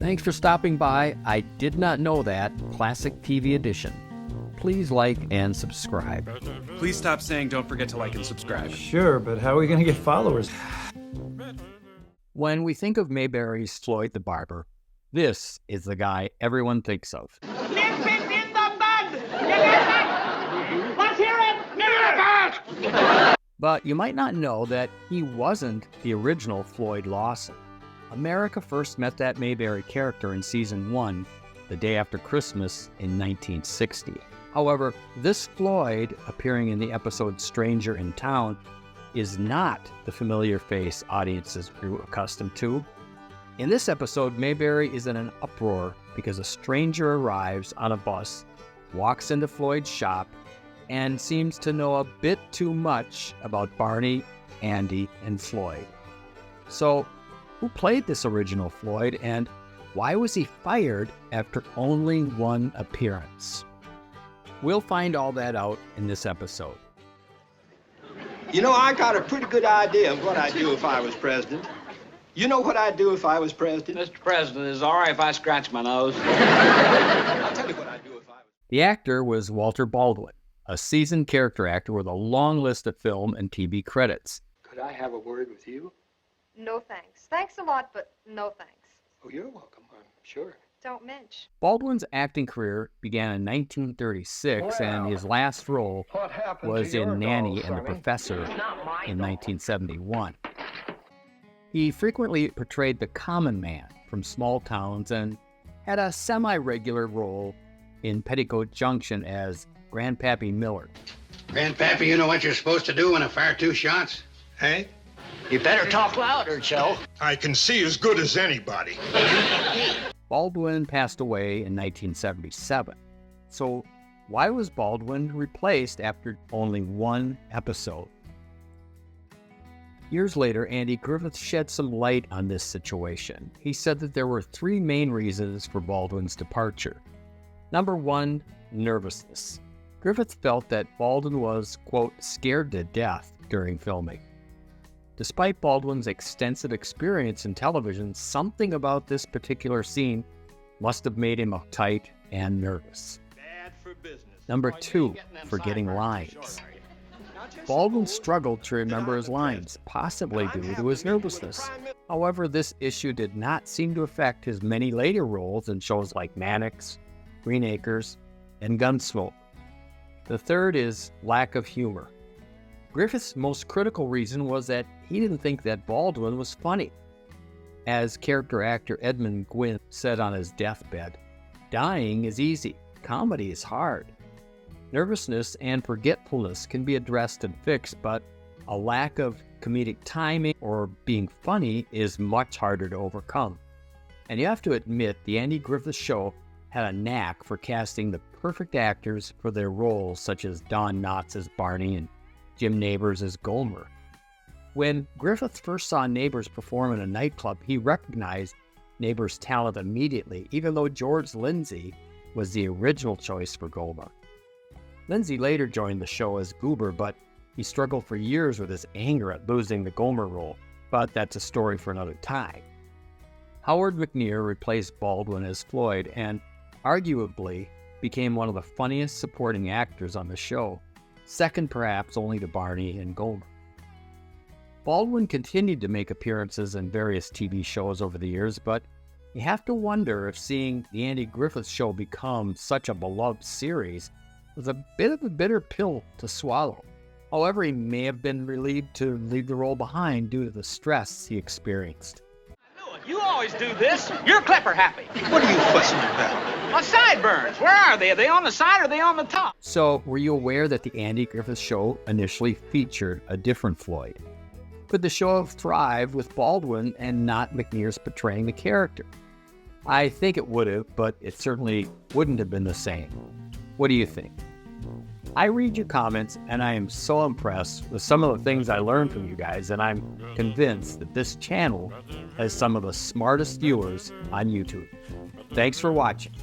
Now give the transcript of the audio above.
Thanks for stopping by. I did not know that. Classic TV Edition. Please like and subscribe. Please stop saying don't forget to like and subscribe. Sure, but how are we going to get followers? When we think of Mayberry's Floyd the Barber, this is the guy everyone thinks of. Nip it in the bud! Let's hear it! Nip it! But you might not know that he wasn't the original Floyd Lawson. America first met that Mayberry character in Season 1, the day after Christmas in 1960. However, this Floyd, appearing in the episode Stranger in Town, is not the familiar face audiences grew accustomed to. In this episode, Mayberry is in an uproar because a stranger arrives on a bus, walks into Floyd's shop, and seems to know a bit too much about Barney, Andy, and Floyd. So, who played this original Floyd, and why was he fired after only one appearance? We'll find all that out in this episode. You know, I got a pretty good idea of what I'd do if I was president. You know what I'd do if I was president? Mr. President, is it all right if I scratch my nose? I'll tell you what I'd do if I was... The actor was Walter Baldwin, a seasoned character actor with a long list of film and TV credits. Could I have a word with you? No thanks. Thanks a lot, but no thanks. Oh, you're welcome, I'm sure. Don't mention. Baldwin's acting career began in 1936, and his last role was in Nanny and the Professor in 1971. He frequently portrayed the common man from small towns and had a semi-regular role in Petticoat Junction as Grandpappy Miller. Grandpappy, you know what you're supposed to do when I fire 2 shots? Hey? You better talk louder, Joe. I can see as good as anybody. Baldwin passed away in 1977. So why was Baldwin replaced after only one episode? Years later, Andy Griffith shed some light on this situation. He said that there were 3 main reasons for Baldwin's departure. Number 1, nervousness. Griffith felt that Baldwin was, quote, scared to death during filming. Despite Baldwin's extensive experience in television, something about this particular scene must have made him uptight and nervous. Bad for business. Number 2, forgetting lines. Baldwin struggled to remember his lines, possibly due to his nervousness. However, this issue did not seem to affect his many later roles in shows like Mannix, Green Acres, and Gunsmoke. The third is lack of humor. Griffith's most critical reason was that he didn't think that Baldwin was funny. As character actor Edmund Gwynn said on his deathbed, "Dying is easy, comedy is hard." Nervousness and forgetfulness can be addressed and fixed, but a lack of comedic timing or being funny is much harder to overcome. And you have to admit, the Andy Griffith Show had a knack for casting the perfect actors for their roles, such as Don Knotts as Barney and Jim Nabors as Gomer. When Griffith first saw Nabors perform in a nightclub, he recognized Nabors' talent immediately, even though George Lindsay was the original choice for Gomer. Lindsay later joined the show as Goober, but he struggled for years with his anger at losing the Gomer role, but that's a story for another time. Howard McNear replaced Baldwin as Floyd and arguably became one of the funniest supporting actors on the show, second perhaps only to Barney and Gomer. Baldwin continued to make appearances in various TV shows over the years, but you have to wonder if seeing the Andy Griffith Show become such a beloved series was a bit of a bitter pill to swallow. However, he may have been relieved to leave the role behind due to the stress he experienced. You always do this. You're Clipper happy. What are you fussing about? My sideburns, where are they? Are they on the side or are they on the top? So, were you aware that the Andy Griffith Show initially featured a different Floyd? Could the show have thrived with Baldwin and not McNear's portraying the character? I think it would have, but it certainly wouldn't have been the same. What do you think? I read your comments, and I am so impressed with some of the things I learned from you guys, and I'm convinced that this channel has some of the smartest viewers on YouTube. Thanks for watching.